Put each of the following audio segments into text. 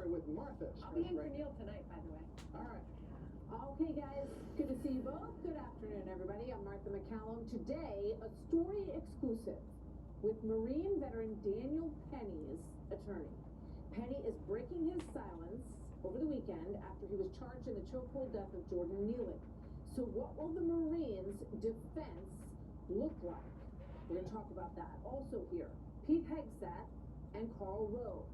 story with Martha. I'll be in for Neil tonight, by the way. All right. Okay, guys, good to see you both. Good afternoon, everybody. I'm Martha McCallum. Today, a story exclusive with Marine veteran Daniel Penny's attorney. Penny is breaking his silence over the weekend after he was charged in the chokehold death of Jordan Neely. So what will the Marines' defense look like? We're going to talk about that. Also here, Pete Hegseth and Karl Rove.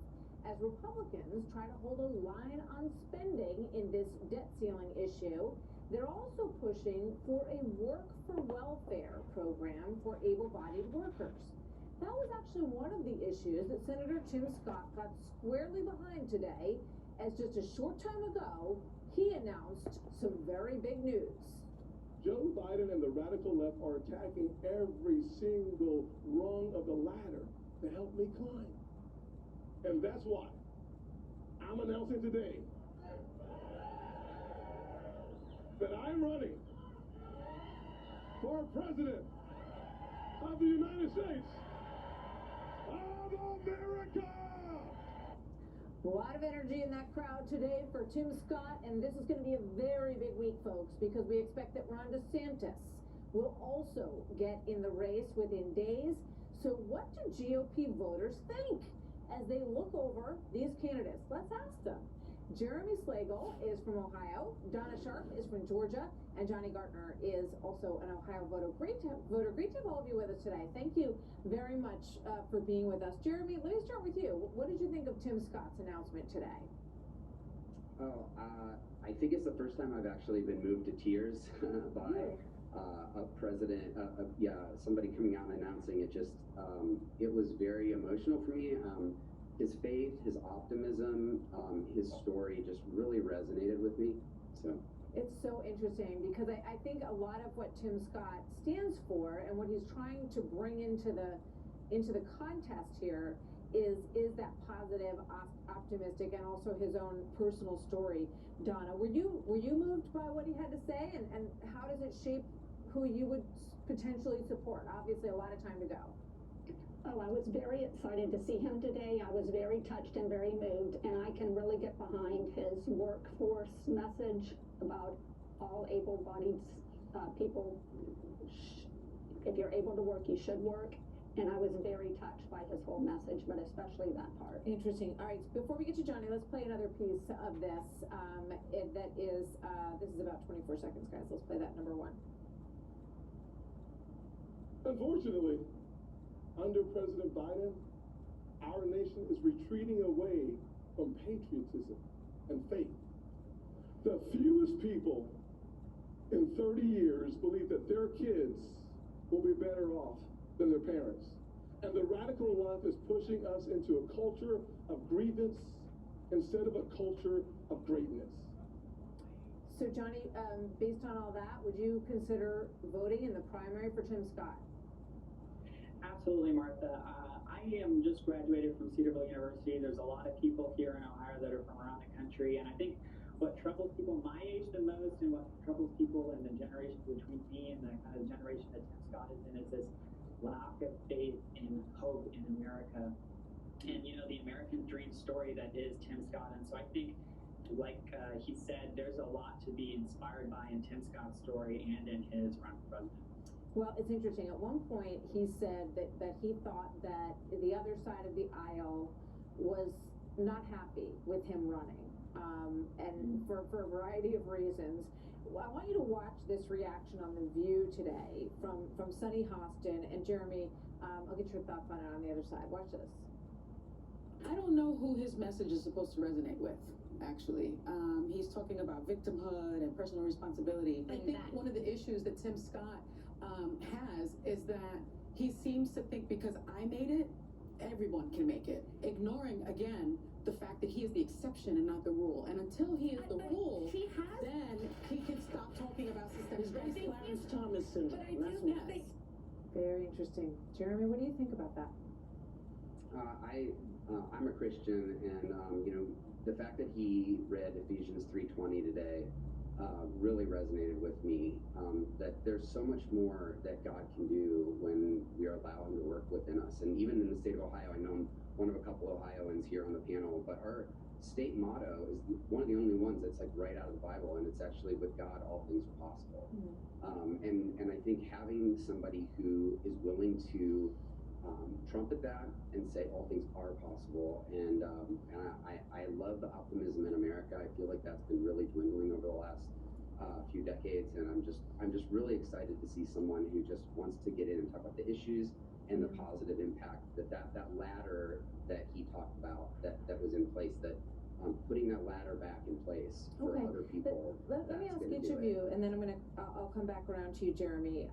As Republicans try to hold a line on spending in this debt ceiling issue, they're also pushing for a work for welfare program for able-bodied workers. That was actually one of the issues that Senator Tim Scott got squarely behind today, as just a short time ago, he announced some very big news. Joe Biden and the radical left are attacking every single rung of the ladder to help me climb. And that's why I'm announcing today that I'm running for president of the United States of America. A lot of energy in that crowd today for Tim Scott, and this is going to be a very big week, folks, because we expect that Ron DeSantis will also get in the race within days. So what do GOP voters think as they look over these candidates? Let's ask them. Jeremy Slagle is from Ohio, Donna Sharp is from Georgia, and Jonny Gartner is also an Ohio voter. Great to have all of you with us today. Thank you very much for being with us. Jeremy, let me start with you. What did you think of Tim Scott's announcement today? I think it's the first time I've actually been moved to tears by a president, somebody coming out and announcing it. Just it was very emotional for me. His faith, his optimism, his story just really resonated with me. So it's so interesting because I think a lot of what Tim Scott stands for and what he's trying to bring into the contest here is that positive, optimistic, and also his own personal story. Donna, were you moved by what he had to say, and how does it shape who you would potentially support? Obviously, a lot of time to go. Oh, I was very excited to see him today. I was very touched and very moved, and I can really get behind his workforce message about all able-bodied people. If you're able to work, you should work. And I was very touched by his whole message, but especially that part. Interesting. All right, before we get to Jonny, let's play another piece of this. This is about 24 seconds, guys. Let's play that number one. Unfortunately, under President Biden, our nation is retreating away from patriotism and faith. The fewest people in 30 years believe that their kids will be better off than their parents. And the radical left is pushing us into a culture of grievance instead of a culture of greatness. So, Jonny, based on all that, would you consider voting in the primary for Tim Scott? Absolutely, Martha. I am just graduated from Cedarville University. There's a lot of people here in Ohio that are from around the country, and I think what troubles people my age the most, and what troubles people in the generation between me and the kind of generation that Tim Scott is in, is this lack of faith and hope in America, and the American dream story that is Tim Scott. And so I think, like he said, there's a lot to be inspired by in Tim Scott's story and in his run for president. Well, it's interesting. At one point, he said that he thought that the other side of the aisle was not happy with him running, and for a variety of reasons. I want you to watch this reaction on The View today from Sunny Hostin and Jeremy. I'll get your thoughts on it on the other side. Watch this. I don't know who his message is supposed to resonate with, actually. He's talking about victimhood and personal responsibility. I think one of the issues that Tim Scott has is that he seems to think because I made it, everyone can make it. Ignoring, again, the fact that he is the exception and not the rule. And until he is the rule, then he can stop talking about systemic racism. Clarence Thomas syndrome. Yes. Very interesting. Jeremy, what do you think about that? I'm a Christian, and the fact that he read Ephesians 3:20 today really resonated with me. That there's so much more that God can do when we allow Him to work within us. And even in the state of Ohio, I know I'm one of a couple Ohioans here on the panel, but state motto is one of the only ones that's like right out of the Bible, and it's actually with God all things are possible. And I think having somebody who is willing to trumpet that and say all things are possible, and I love the optimism in America. I feel like that's been really dwindling over the last few decades, and I'm just really excited to see someone who just wants to get in and talk about the issues and the positive impact that ladder that he talked about that was in place, that putting that ladder back in place for Okay. other people. Let me ask each of you, and then I'll come back around to you, Jeremy.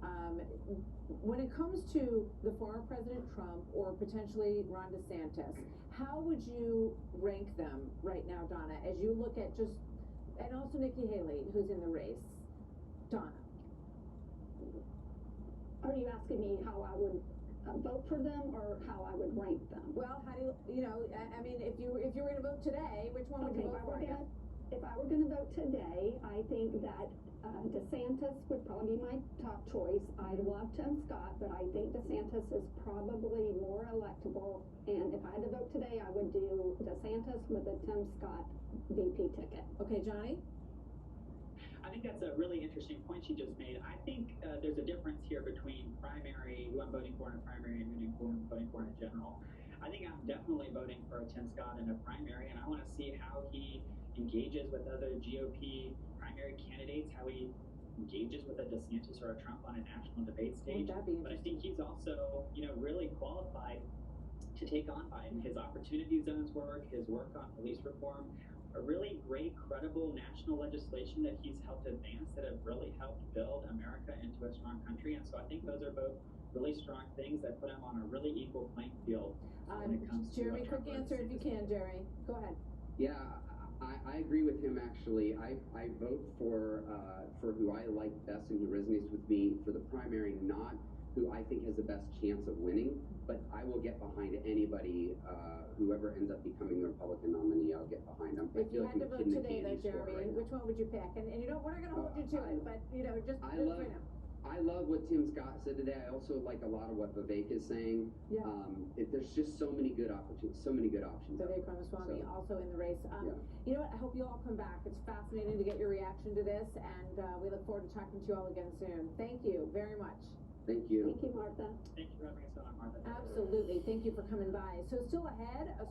When it comes to the former President Trump or potentially Ron DeSantis, how would you rank them right now, Donna, as you look at just, and also Nikki Haley, who's in the race? Donna. Are you asking me how I would vote for them or how I would rank them? Well, how do you know, I mean, if you were going to vote today, which one would you vote for? If I were gonna vote today, I think that DeSantis would probably be my top choice. I love Tim Scott, but I think DeSantis is probably more electable. And if I had to vote today, I would do DeSantis with the Tim Scott VP ticket. Okay, Johnny? I think that's a really interesting point she just made. I think there's a difference here between primary, who I'm voting for in a primary, and who I'm voting for in a general. I think I'm definitely voting for a Tim Scott in a primary, and I want to see how he engages with other GOP primary candidates, how he engages with a DeSantis or a Trump on a national debate stage. But I think he's also, really qualified to take on Biden. His opportunity zones work, his work on police reform, a really great, credible national legislation that he's helped advance that have really helped build America into a strong country. And so I think those are both really strong things that put him on a really equal playing field when it comes to Jeremy, quick answer if you can, Jeremy. Go ahead. Yeah, I agree with him actually. I vote for who I like best and who resonates with me for the primary, not who I think has the best chance of winning, but I will get behind anybody, whoever ends up becoming the Republican nominee, I'll get behind them. If you had to vote today, though, Jeremy, which one would you pick? And we're not going to hold you to it, but just right now. I love what Tim Scott said today. I also like a lot of what Vivek is saying. Yeah. There's just so many good opportunities. Vivek Ramaswamy also in the race. You know what? I hope you all come back. It's fascinating to get your reaction to this, and we look forward to talking to you all again soon. Thank you very much. Thank you. Thank you, Martha. Thank you for having us on, Martha. Absolutely. Thank you for coming by. So still ahead, a